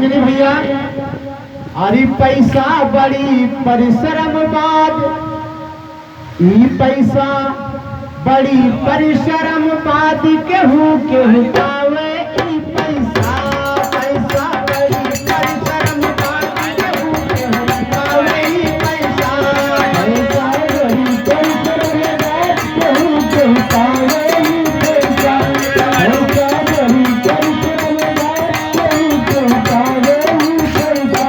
अंजनी भैया, अरे पैसा बड़ी परिश्रम बाद, ई पैसा बड़ी परिश्रम बाद, केहू केहू पावे ई पैसा, पैसा बड़ी परिश्रम बाद, केहू केहू पावे ई पैसा, पैसा बड़ी परिश्रम बाद, केहू केहू पावे ई पैसा,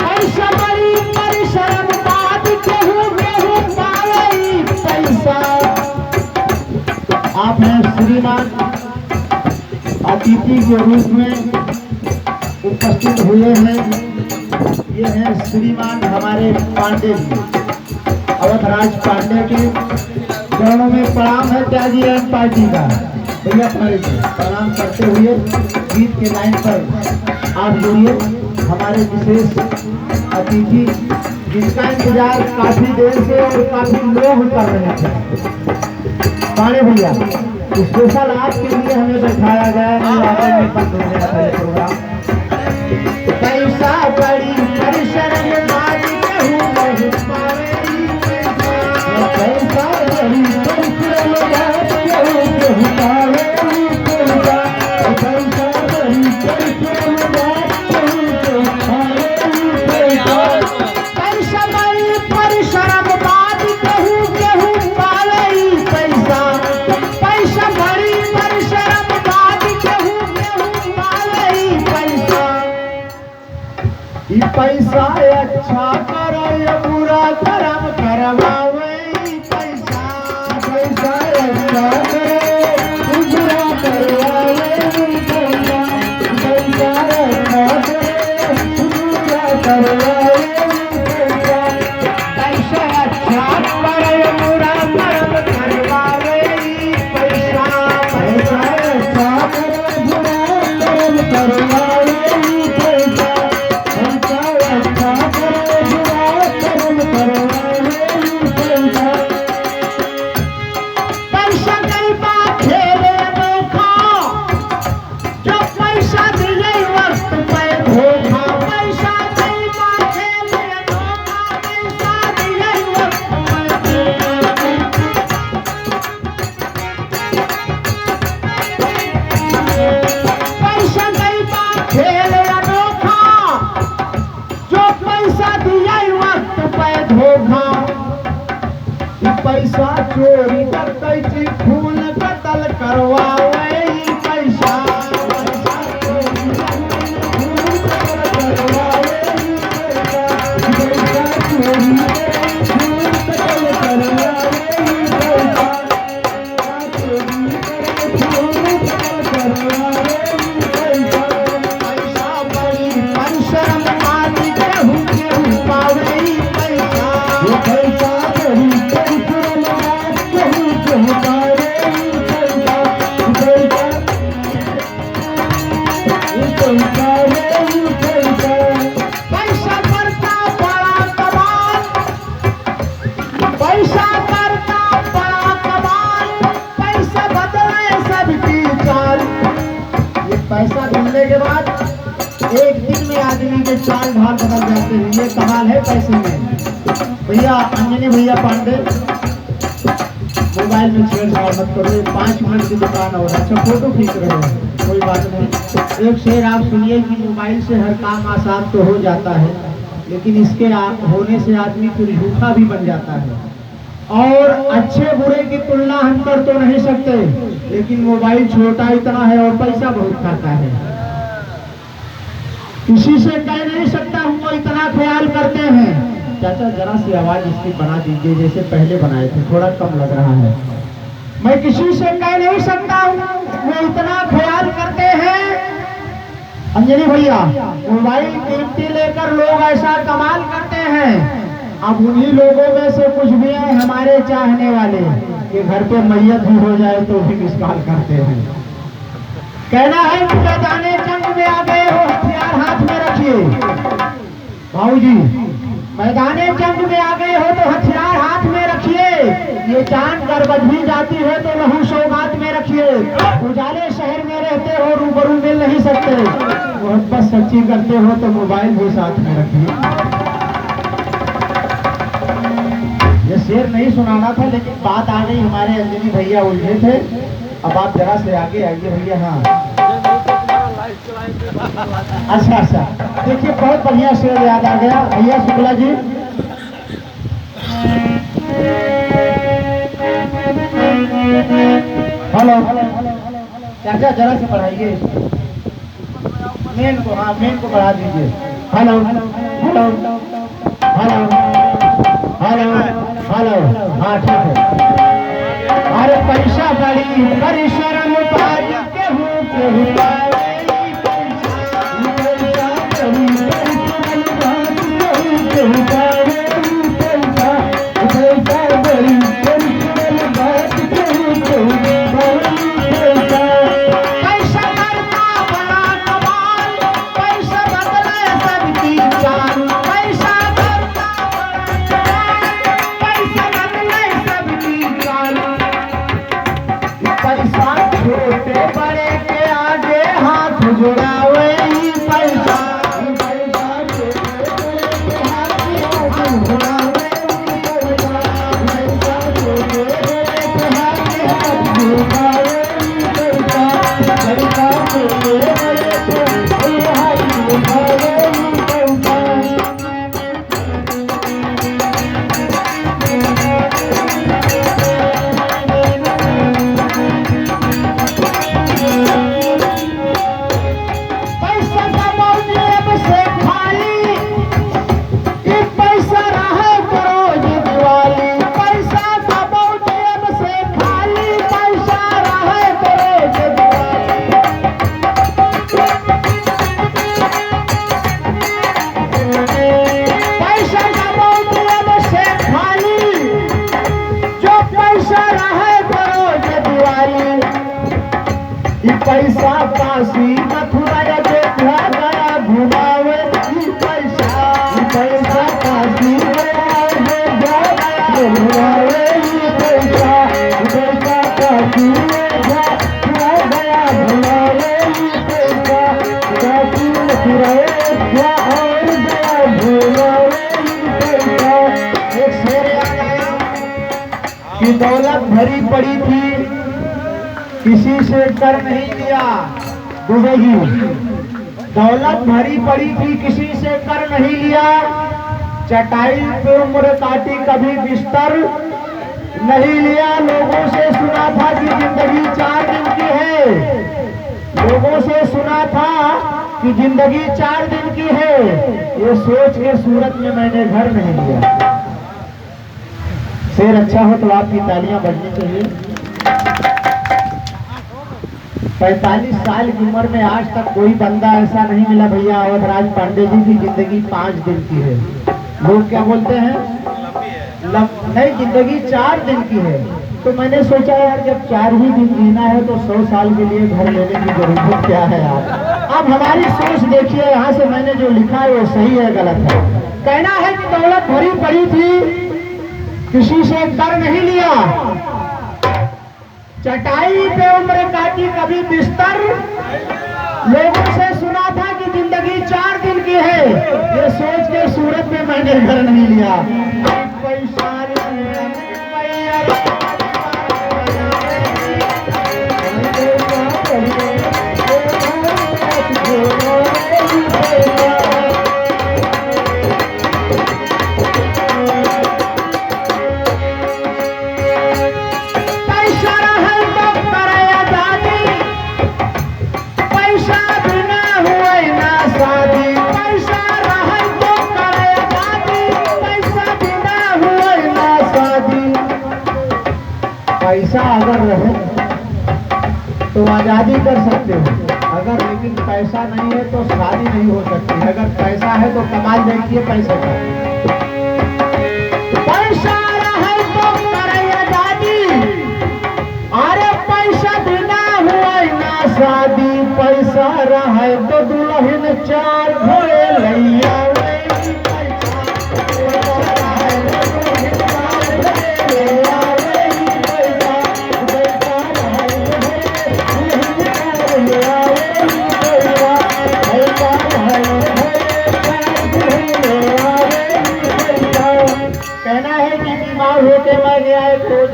पैसा बड़ी परिश्रम बाद, केहू केहू पावे ई पैसा। आप हैं श्रीमान अतिथि के रूप में उपस्थित हुए हैं। ये हैं श्रीमान हमारे पांडे जी, अवधराज पांडे के चरणों में प्रणाम है त्यागी एंड पार्टी का। भैया प्रणाम करते हुए गीत के लाइन पर आप जुड़िए। हमारे विशेष अतिथि जिसका इंतजार काफी देर से और काफी लोग कर रहे थे, पांडे भैया स्पेशल आपके लिए हमें बैठाया गया है। बंद हो गया था ये प्रोग्राम। पैसा बड़ी परिश्रम बाद, केहू नहीं पावे ई पैसा, पैसा बड़ी परिश्रम बाद, केहू केहू पावे ई पैसा, पैसा बड़ी परिश्रम बाद, केहू केहू पावे ई पैसा, पैसा बड़ी परिश्रम बाद, केहू केहू पावे ई पैसा, पैसा बड़ी परिश्रम बाद, केहू केहू पावे ई पैसा। ई पैसा अच्छा करो या बुरा कर्म करवावे ई पैसा, पैसा अच्छा करो बुरा करवावे ई पैसा, पैसा अच्छा करो बुरा करवावे ई पैसा, पैसा अच्छा करो बुरा कर्म करवावे ई पैसा, पैसा अच्छा करो बुरा कर्म करवावे ई पैसा, पैसा अच्छा करो बुरा कर्म करवावे ई पैसा। पैसा कई बात खेले अनोखा, जो पैसा दिए वक्त पे धोखा, पैसा कई बात खेले अनोखा, पैसा दिए वक्त पे धोखा, पैसा कई बात खेले अनोखा, जो पैसा दिए वक्त पे धोखा, ई पैसा चोरी करते खून कतल करवावे ई पैसा, पैसा चोरी करते खून कतल करवावे ई पैसा, पैसा चोरी करते खून कतल करवावे ई पैसा, पैसा चोरी करते खून कतल करवावे ई पैसा, पैसा बड़ी परिश्रम बाद, केहू केहू पावे ई पैसा, पैसा बड़ी परिश्रम बाद, केहू केहू पावे ई पैसा, पैसा पावे ई पैसा, पैसा करता बड़ा कमाल, पैसा करता बड़ा कमाल, पैसा बदले सबकी चाल। ये पैसा मिलने के बाद एक दिन में आदमी के चाल ढाल बदल जाते हैं। ये कमाल है पैसे में। भैया अंजनी भैया पांडे, मोबाइल में छेड़छाड़ मत करो। 5 मिनट की दुकान और अच्छा फोटो खींच रहे हैं, कोई बात नहीं। एक शेर आप सुनिए कि मोबाइल से हर काम आसान तो हो जाता है, लेकिन इसके होने से आदमी फिर झूठा भी बन जाता है। और अच्छे बुरे की तुलना हम कर तो नहीं सकते, लेकिन मोबाइल छोटा इतना है और पैसा बहुत खाता है। किसी से कह नहीं सकता हम वो इतना ख्याल करते हैं। चाचा जरा सी आवाज इसकी बना दीजिए, जैसे पहले बनाए थे, थोड़ा कम लग रहा है। मैं किसी से कह नहीं सकता वो इतना ख्याल करते हैं। अंजनी भैया मोबाइल कीमती लेकर लोग ऐसा कमाल करते हैं। अब उन्हीं लोगों में से कुछ भी हैं हमारे चाहने वाले कि घर पे मैयत भी हो जाए तो भी मिस कॉल करते हैं। कहना है कि मैदाने जंग में आ गए हो, हथियार हाथ में रखिए। भाऊ जी मैदाने जंग में आ गए हो तो हथियार हाथ में रखिए, ये जान गड़बड़ भी जाती है तो लहू सौगात में रखिए। उजाले शहर में रहते हो, रूबरू मिल नहीं सकते, मोहब्बत सच्ची करते हो तो मोबाइल भी साथ में रखिए। ये शेर नहीं सुनाना था लेकिन बात आ गई, हमारे अंजनी भैया उलझे थे। अब आप जरा से आगे आइए भैया। हाँ अच्छा, देखिए बहुत बढ़िया शेर याद आ गया भैया शुक्ला जी। हेलो चाचा जरा से बढ़ाइए मेन को। हाँ मेन को बढ़ा दीजिए। Hello hello hello hello hello. हाँ ठीक है। अरे पैसा बड़ी परिश्रम पाई केहू पावे, पैसा काशी मथुरा अयोध्या गया घुमावे, पैसा काशी अयोध्या गया घुमावे, पैसा काशी गया घुमावे, पैसा काशी मथुरा अयोध्या और गया घुमावे, पैसा। एक शेर याद आया कि दौलत भरी पड़ी थी किसी से कर नहीं लिया, डूबेगी। दौलत भरी पड़ी थी किसी से कर नहीं लिया, चटाई पे उम्र काटी कभी बिस्तर नहीं लिया। लोगों से सुना था कि जिंदगी 4 दिन की है, लोगों से सुना था कि जिंदगी 4 दिन की है, ये सोच के सूरत में मैंने घर नहीं लिया। शेर अच्छा हो तो आपकी तालियां बजनी चाहिए। 45 साल की उम्र में आज तक कोई बंदा ऐसा नहीं मिला भैया अवधराज पांडे जी की जिंदगी 5 दिन की है। लोग क्या बोलते हैं नहीं जिंदगी 4 दिन की है। तो मैंने सोचा यार जब 4 ही दिन जीना है तो 100 साल के लिए घर लेने की जरूरत क्या है यार। अब हमारी सोच देखिए, यहाँ से मैंने जो लिखा है वो सही है गलत है। कहना है कि दौलत भरी पड़ी थी किसी से कर नहीं लिया, चटाई पे उम्र काटी कभी बिस्तर, लोगों से सुना था कि जिंदगी 4 दिन की है, ये सोच के सूरत में मैंने घर नहीं लिया। पैसा पैसा अगर रहे तो आजादी कर सकते हो, अगर लेकिन पैसा नहीं है तो शादी नहीं हो सकती। अगर पैसा है तो कमाल देखिए पैसे का। पैसा रहे तो करे आजादी, अरे पैसा बिना हुआ ना शादी, पैसा रहे तो दुल्हन 4 घोड़े लैया।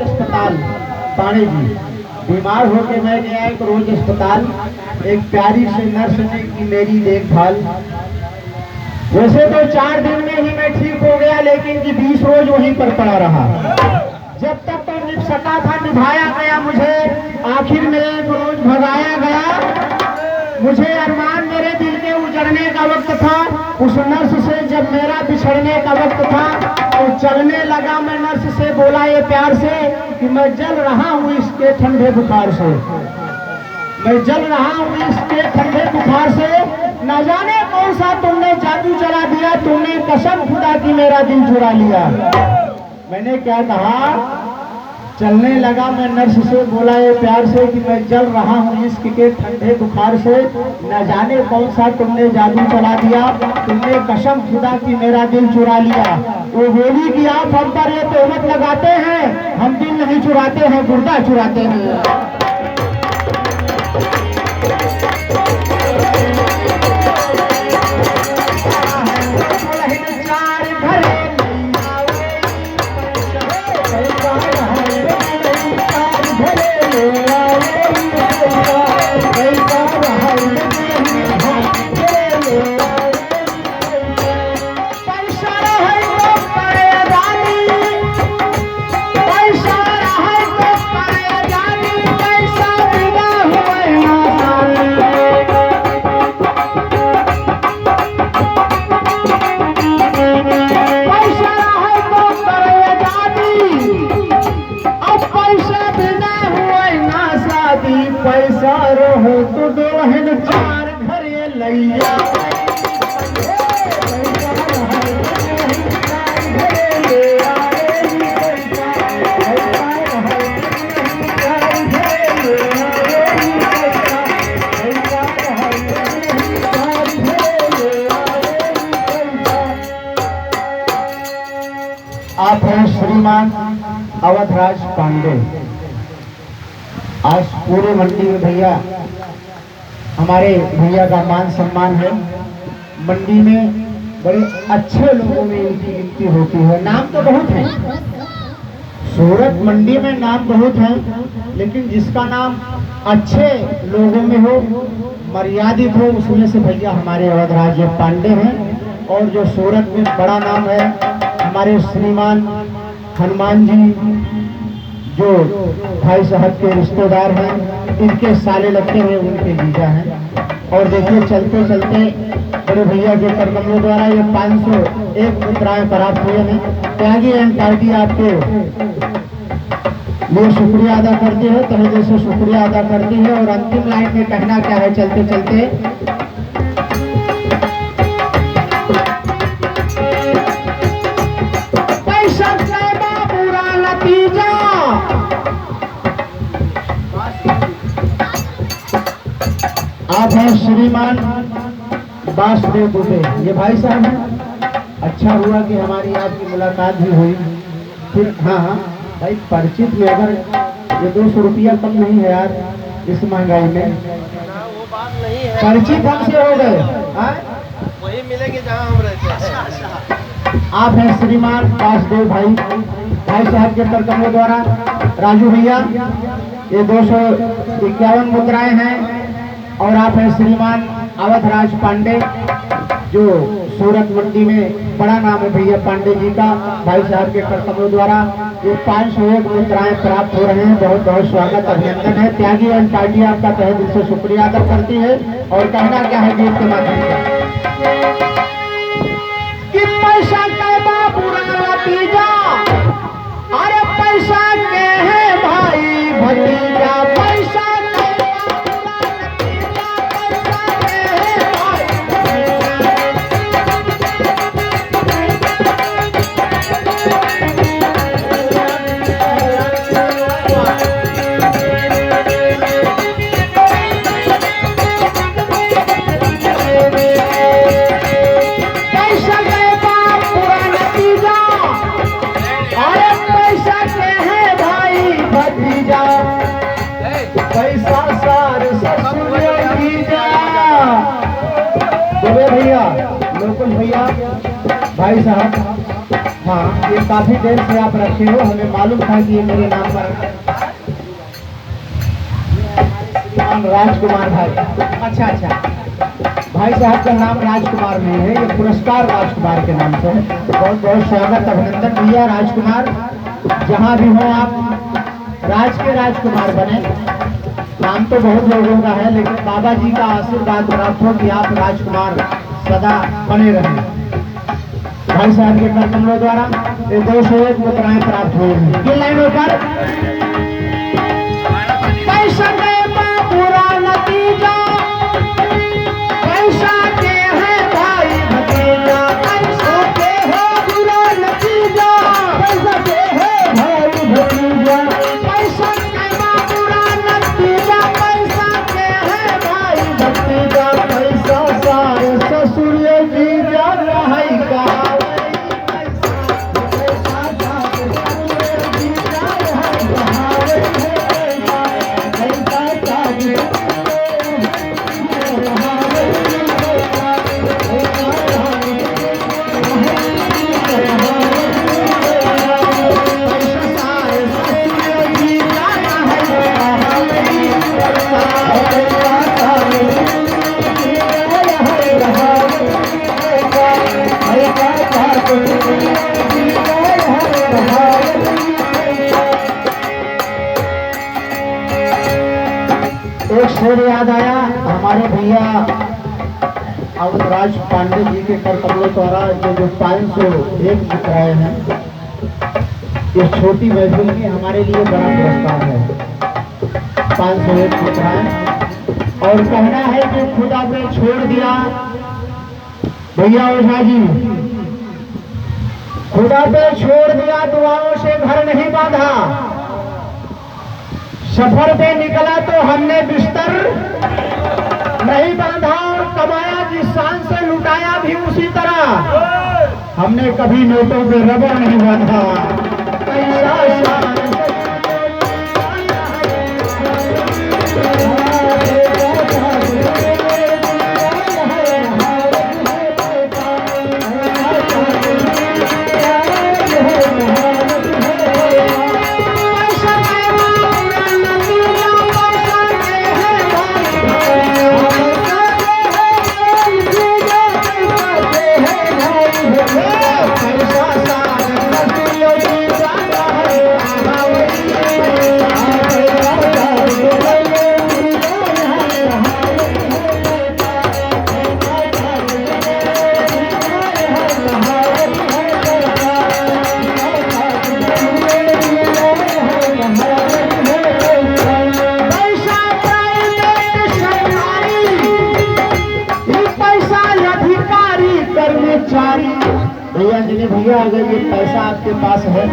अस्पताल पानी जी, बीमार होके मैं गया एक रोज अस्पताल, एक प्यारी से नर्स ने की मेरी देखभाल। वैसे तो 4 दिन में ही मैं ठीक हो गया, लेकिन कि 20 रोज वहीं पर पड़ा रहा। जब तक तो निभ सका था निभाया गया मुझे, आखिर में एक रोज भगाया गया। मुझे अरमान मेरे दिल के उजड़ने का वक्त था, उस नर्स से जब मेरा बिछड़ने का वक्त था, तो चलने लगा मैं नर्स से बोला ये प्यार से कि मैं जल रहा हूँ इसके ठंडे बुखार से, मैं जल रहा हूँ इसके ठंडे बुखार से। न जाने कौन सा तुमने जादू चला दिया, तुमने कसम खुदा की मेरा दिल चुरा लिया। मैंने क्या कहा, चलने लगा मैं नर्स से बोला ये प्यार से कि मैं जल रहा हूँ इश्क के ठंडे बुखार से। न जाने कौन सा तुमने जादू चला दिया, तुमने कसम खुदा की मेरा दिल चुरा लिया। वो बोली कि आप हम पर ये तोहमत लगाते हैं, हम दिल नहीं चुराते हैं, गुर्दा चुराते हैं। पैसा रहो तो दुल्हन 4 घरे लैया, आप हैं श्रीमान अवधराज पांडे। आज पूरे मंडी में भैया हमारे भैया का मान सम्मान है। मंडी में बड़े अच्छे लोगों में इनकी गिनती होती है। नाम तो बहुत है, सूरत मंडी में नाम बहुत है, लेकिन जिसका नाम अच्छे लोगों में हो, मर्यादित हो, उसमें से भैया हमारे अवधराज पांडे हैं। और जो सूरत में बड़ा नाम है हमारे श्रीमान हनुमान जी, जो भाई साहब के रिश्तेदार हैं, इनके साले लगते हैं, उनके जीजा हैं। और देखिए चलते चलते बड़े भैया के करकमलों द्वारा ये 501 मुद्राएं प्राप्त हुए हैं। त्यागी एंड पार्टी आपके लिए शुक्रिया अदा करती है, तहे दिल से शुक्रिया अदा करती है। और अंतिम लाइन में कहना क्या है चलते चलते, आप हैं श्रीमान वासुदेव दुबे, ये भाई साहब हैं। अच्छा हुआ कि हमारी आपकी मुलाकात भी हुई। फिर हाँ भाई, परिचित में अगर ये 200 रुपया कम नहीं है यार इस महंगाई में। वो बात नहीं है, परिचित हमसे हो गए, वही मिलेंगे जहाँ हम रहते हैं। आप हैं श्रीमान वासुदेव भाई साहब के करकमलों द्वारा राजू भैया, ये 251 मुद्राएं हैं। और आप हैं श्रीमान अवधराज पांडे, जो सूरत मंडी में बड़ा नाम है भैया पांडे जी का। भाई साहब के करकमलों द्वारा ये 501 मुद्राएं प्राप्त हो रहे हैं। बहुत बहुत स्वागत अभिनंदन है। त्यागी एंड पार्टी आपका तहे दिल से शुक्रिया अदा करती है। और कहना क्या है गीत के माध्यम से, कि पैसा के बाबूरा भतीजा, अरे पैसा के है भाई भतीजा, पैसा भैया लोकुल भैया भाई साहब हाँ, ये काफी देर से आप रखे हो, हमें मालूम था कि ये मेरे नाम पर श्रीमान राजकुमार भाई। अच्छा अच्छा, भाई साहब का नाम राजकुमार नहीं है, ये पुरस्कार राजकुमार के नाम से है। बहुत बहुत स्वागत, अभिनंदन भैया राजकुमार। जहाँ भी हो आप राज के राजकुमार बने। नाम तो बहुत लोगों का है, लेकिन बाबा जी का आशीर्वाद प्राप्त हो कि आप राजकुमार सदा बने रहें। भाई साहब के कर कमलों द्वारा ये 201 मुद्राएं प्राप्त हुई हैं। किन लाइनों पर? पैसा के बुरा नतीजा, पैसा के है भाई भतीजा, पैसा के है बुरा नतीजा, पैसा के है भाई भतीजा, पैसा के बुरा नतीजा, पैसा के है भाई भतीजा, पैसा सारे ससुर जीजा रहाई का। एक शेर याद आया, हमारे भैया अवधराज पांडे जी के कर कमलों द्वारा जो 501 मुद्राएं हैं, ये छोटी महफिल में हमारे लिए बड़ा पुरस्कार है। 501 मुद्राएं, और कहना है कि खुदा पे छोड़ दिया भैया ओझा जी, खुदा पे छोड़ दिया, दुआओं से घर नहीं बांधा, सफर पे निकला तो हमने बिस्तर नहीं बांधा, और कमाया जिस शान से लुटाया भी उसी तरह, हमने कभी नोटों पे रबर नहीं बांधा। भैया जिन्हें भैया अगर ये पैसा आपके पास है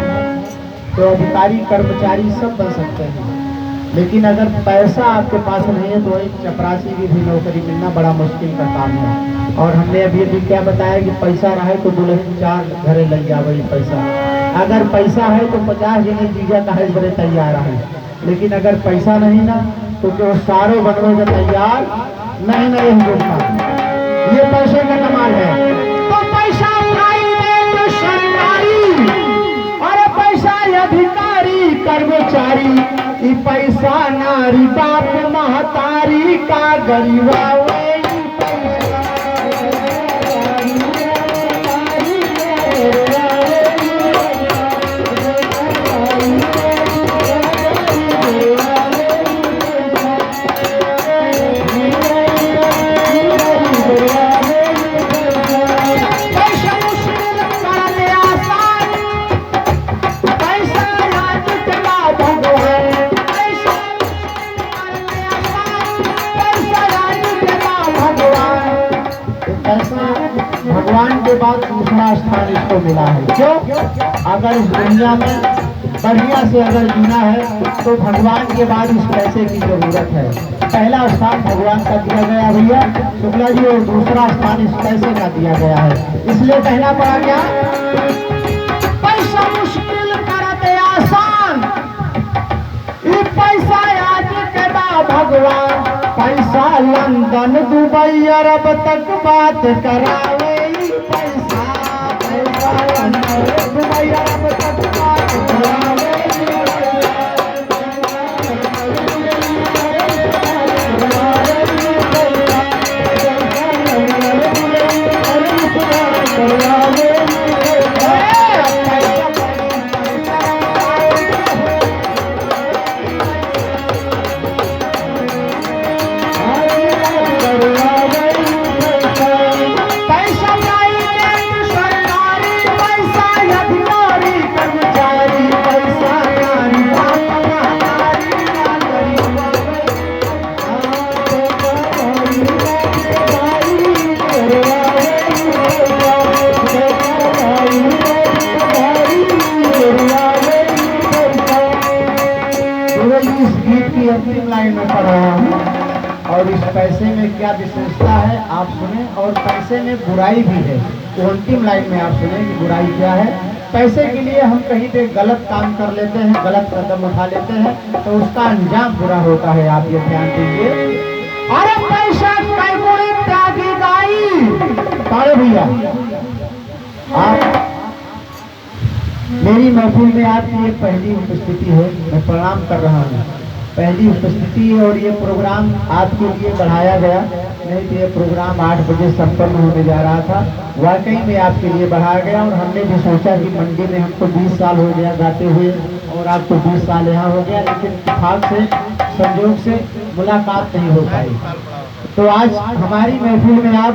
तो अधिकारी कर्मचारी सब बन सकते हैं, लेकिन अगर पैसा आपके पास नहीं है तो एक चपरासी की भी नौकरी मिलना बड़ा मुश्किल का काम है। और हमने अभी क्या बताया कि पैसा रहे तो दुल्हन 4 घरे लग जावे पैसा। अगर पैसा है तो 50 जने जीजा का बड़े तैयार है, लेकिन अगर पैसा नहीं ना तो जो सारे बनने का तैयार नहीं होता। ये पैसे का कमाल है। तो पैसा अरे पैसा अधिकारी कर्मचारी, ई पैसा नारी बाप महतारी का गरीबा भगवान के बाद दूसरा स्थान इसको मिला है। क्यों? अगर इस दुनिया में बढ़िया से अगर जीना है तो भगवान के बाद इस पैसे की जरूरत है। पहला स्थान भगवान का दिया गया भैया शुक्ला जी, और दूसरा स्थान इस पैसे का दिया गया है। इसलिए कहना पड़ा क्या? पैसा मुश्किल करते आसान, ये पैसा आज के भगवान, पैसा लंदन दुबई अरब तक बात करावे, पैसा पैसा लंदन दुबई अब तक बात खराब इस गीत की अंतिम लाइन में पढ़ रहा हूँ और इस पैसे में क्या विशेषता है आप सुने, और पैसे में बुराई भी है। तो अंतिम लाइन में आप सुने कि बुराई क्या है। पैसे के लिए हम कहीं पे गलत काम कर लेते हैं, गलत कदम उठा लेते हैं, तो उसका अंजाम बुरा होता है। आप ये ध्यान दीजिए। अरे पैसा कैगुणी त्यागी गाई। तारे भैया, आप मेरी महफिल में आपकी ये पहली उपस्थिति है, मैं प्रणाम कर रहा हूँ। पहली उपस्थिति है और ये प्रोग्राम आपके लिए बढ़ाया गया, नहीं तो ये प्रोग्राम 8 बजे संपन्न होने जा रहा था। वाकई में आपके लिए बढ़ाया गया और हमने भी सोचा कि मंडी में हमको 20 साल हो गया गाते हुए और आपको 20 साल यहाँ हो गया, लेकिन इत्तेफाक से संयोग से मुलाकात नहीं हो पाई। तो आज हमारी महफिल में आप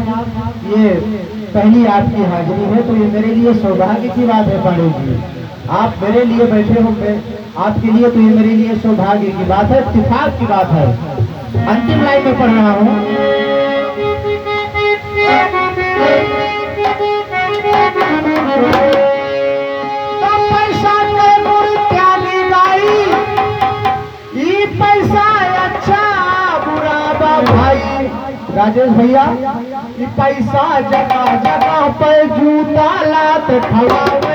ये पहली आपकी हाजिरी है, तो ये मेरे लिए सौभाग्य की बात है। पांडे जी, आप मेरे लिए बैठे हो, आपके लिए तो ये मेरे लिए सौभाग्य की बात है, इत्तेफाक की बात है। अंतिम लाइन में पढ़ रहा हूँ। तो पैसा त्यागी गाई, ये पैसा अच्छा बुरा बा भाई। राजेश भैया, ये पैसा जगह जगह पर जूता लात खड़ावे।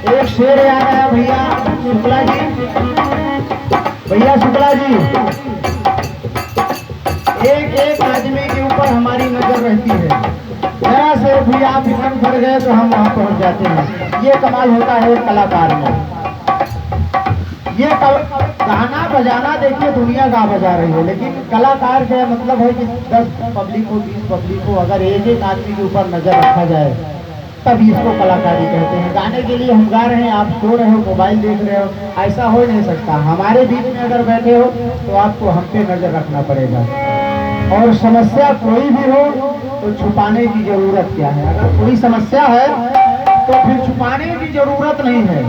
एक शेर याद आया भैया शुक्ला जी, भैया शुक्ला जी, एक एक आदमी के ऊपर हमारी नजर रहती है। जरा से भी आप इधर बढ़ गए तो हम वहां पहुंच जाते हैं। ये कमाल होता है एक कलाकार में। ये गाना बजाना देखिए दुनिया गा बजा रही है, लेकिन कलाकार का मतलब है कि 10 पब्लिक को 20 पब्लिक को अगर एक एक आदमी के ऊपर नजर रखा जाए तभी इसको कलाकारी कहते हैं। गाने के लिए हम गा रहे हैं, आप सो रहे हो, मोबाइल देख रहे हो, ऐसा हो नहीं सकता। हमारे बीच में अगर बैठे हो तो आपको हम पे नजर रखना पड़ेगा। और समस्या कोई भी हो तो छुपाने की जरूरत क्या है। अगर कोई समस्या है तो फिर छुपाने की जरूरत नहीं है।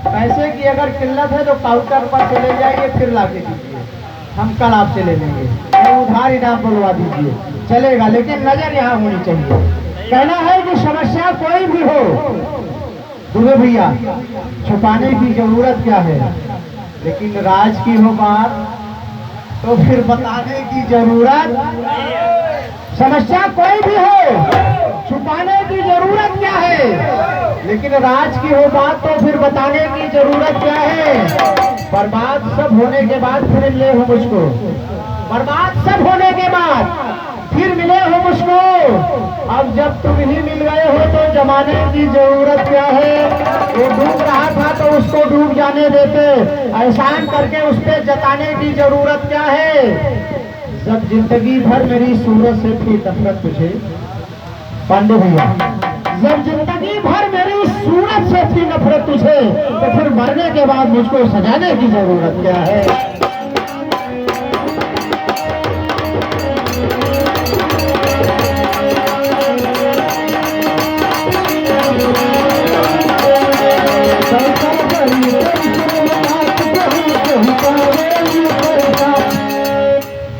पैसे की अगर किल्लत है तो काउंटर पर चले जाइए, फिर ला के दीजिए, हम कल आपसे ले लेंगे। उधार इनाम बुलवा दीजिए, चलेगा, लेकिन नजर यहाँ होनी चाहिए। कहना है कि समस्या कोई भी हो दुबे भैया, छुपाने की जरूरत क्या है, लेकिन राज की हो बात तो फिर बताने की जरूरत। समस्या कोई भी हो छुपाने की जरूरत क्या है, लेकिन राज की हो बात तो फिर बताने की जरूरत क्या है। बर्बाद सब होने के बाद फिर मिले हो मुझको, बर्बाद सब होने के बाद फिर मिले हो मुझको। अब जब तुम ही मिल गए हो तो जमाने की जरूरत क्या है। वो डूब रहा था तो उसको डूब जाने देते, एहसान करके उस पर जताने की जरूरत क्या है। जब जिंदगी भर मेरी सूरत से थी नफरत तुझे, पांडे भैया, जब जिंदगी भर मेरी सूरत से थी नफरत तुझे, तो फिर मरने के बाद मुझको सजाने की जरूरत क्या है।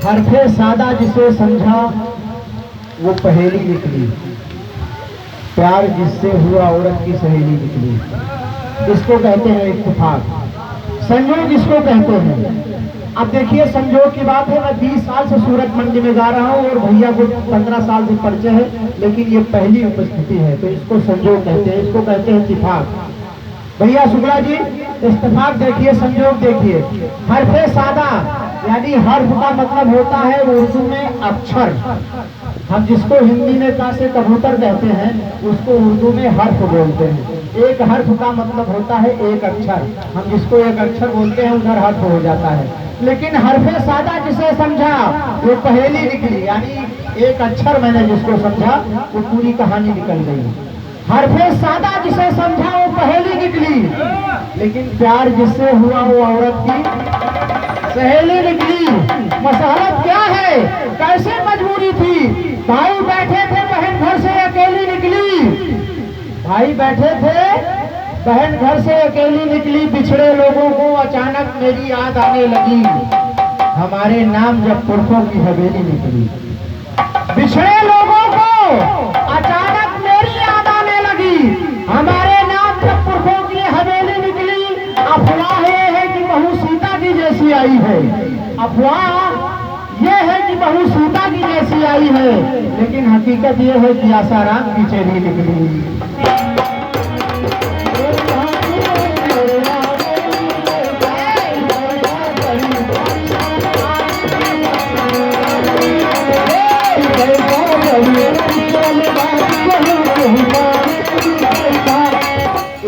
हरफे सादा जिसे समझा वो पहेली निकली, प्यार जिससे हुआ औरत की सहेली निकली। इसको कहते हैं इत्तेफाक, संयोग इसको कहते हैं। अब देखिए संयोग की बात है, मैं 20 साल से सूरत मंडी में जा रहा हूँ और भैया को 15 साल से परिचय है, लेकिन ये पहली उपस्थिति है, तो इसको संयोग कहते हैं, इसको कहते हैं इत्तेफाक। भैया शुक्ला जी, इत्तेफाक देखिए, संयोग देखिए। हरफे सादा यानी हर्फ का मतलब होता है उर्दू में अक्षर। हम जिसको हिंदी में का से कबूतर कहते हैं, उसको उर्दू में हर्फ बोलते हैं। एक हर्फ का मतलब होता है एक अक्षर, हम जिसको एक अक्षर बोलते हैं उधर हर्फ हो जाता है। लेकिन हरफे सादा जिसे समझा वो पहेली निकली, यानी एक अक्षर मैंने जिसको समझा वो पूरी कहानी निकल गई। हरफे सादा जिसे समझा वो पहेली निकली, लेकिन प्यार जिससे हुआ वो औरत की सहेली निकली। मसहलत क्या है, कैसे मजबूरी थी? भाई बैठे थे, बहन घर से अकेली निकली। भाई बैठे थे, बहन घर से अकेली निकली। बिछड़े लोगों को अचानक मेरी याद आने लगी, हमारे नाम जब पुरखों की हवेली निकली। बिछड़े लोगों को अचानक मेरी याद आने लगी, हमारे नाम जब पुरखों की हवेली निकली। अफवाह ये है कि बहू सीता की जैसी आई है, अफवाह ये है कि बहू सीता की जैसी आई है, लेकिन हकीकत ये है कि आसाराम की चेली निकली।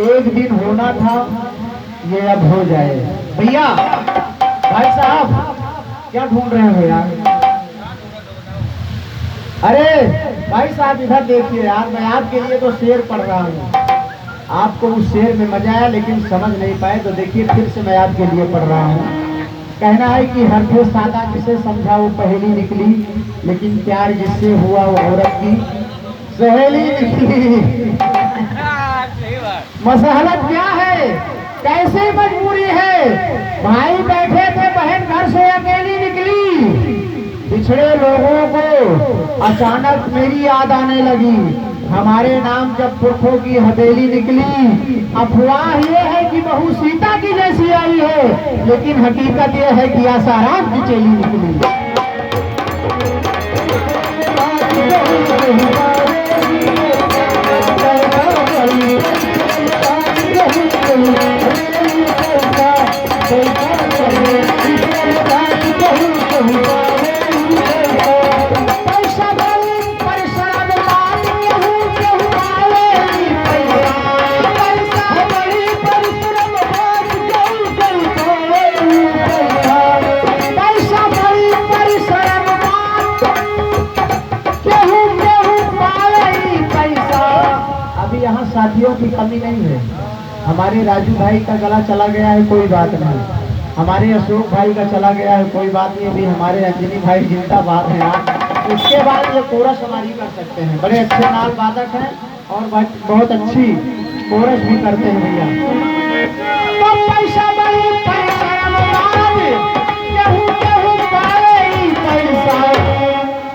एक दिन होना था, ये अब हो जाए। भैया, भाई साहब, क्या ढूंढ रहे हो यार? अरे भाई साहब इधर देखिए यार, मैं आपके लिए तो शेर पढ़ रहा हूँ, आपको उस शेर में मजा आया लेकिन समझ नहीं पाए, तो देखिए फिर से मैं आपके लिए पढ़ रहा हूँ। कहना है कि हरफे सादा जिसे समझा वो पहेली निकली, लेकिन प्यार जिससे हुआ वो औरत की सहेली निकली। मसहलत क्या है, कैसे मजबूरी है? भाई बैठे थे, बहन घर से अकेली निकली। बिछड़े लोगों को अचानक मेरी याद आने लगी, हमारे नाम जब पुरखों की हवेली निकली। अफवाह ये है कि बहू सीता की जैसी आई है, लेकिन हकीकत ये है कि आसाराम की चेली निकली। साथियों की कमी नहीं है, हमारे राजू भाई का गला चला गया है, कोई बात नहीं। हमारे अशोक भाई का चला गया है, कोई बात नहीं। अभी हमारे अंजनी भाई जिंदाबाद हैं यार। उसके बाद ये कोरस हमारी कर सकते हैं, बड़े अच्छे नाल वादक हैं और बहुत अच्छी कोरस भी करते हैं भैया। तो पैसा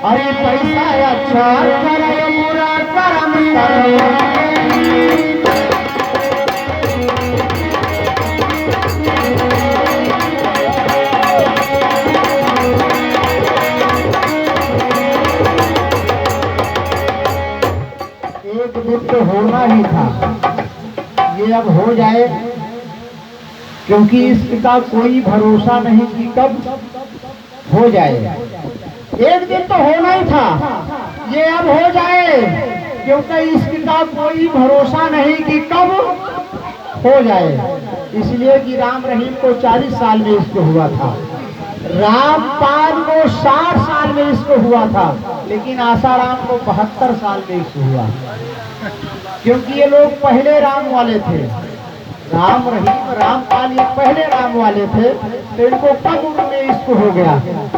अरे पैसा अच्छा करे बुरा कर्म करे। एक दिन तो होना ही था, ये अब हो जाए, क्योंकि इसका कोई भरोसा नहीं कि कब हो जाए। एक दिन तो होना ही था, ये अब हो जाए, क्योंकि इसका कोई भरोसा नहीं कि कब हो जाए। इसलिए कि राम रहीम को 40 साल में इसको हुआ था, रामपाल को 60 साल में इसको हुआ था, लेकिन आसाराम को 72 साल में इसको हुआ, क्योंकि ये लोग पहले राम वाले थे। राम रहीम रामपाल ये पहले राम वाले थे, तो इनको कम उम्र में इसको हो गया,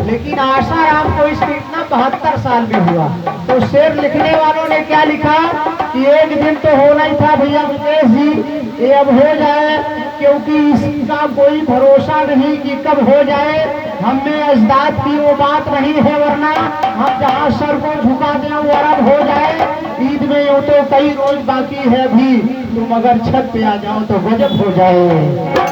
लेकिन आसाराम को इसको इतना 72 साल में हुआ। तो शेर लिखने वालों ने क्या लिखा कि एक दिन तो होना ही था भैया मुकेश जी, ये अब हो जाए, क्योंकि इसका कोई भरोसा नहीं कि कब हो जाए। हमें अजदाद की वो बात नहीं है, वरना हम जहाँ सर को झुका दें वो अरब हो जाए। ईद में यूं तो कई रोज बाकी है अभी, तुम अगर छत पे आ जाओ तो गजब हो जाए।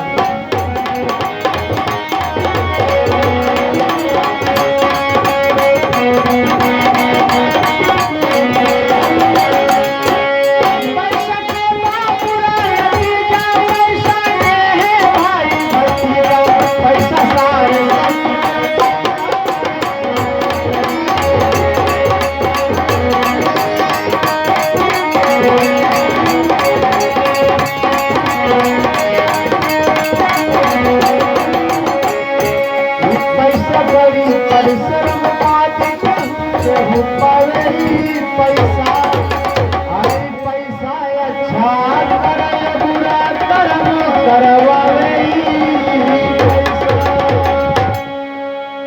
परिश्रम पावे पैसा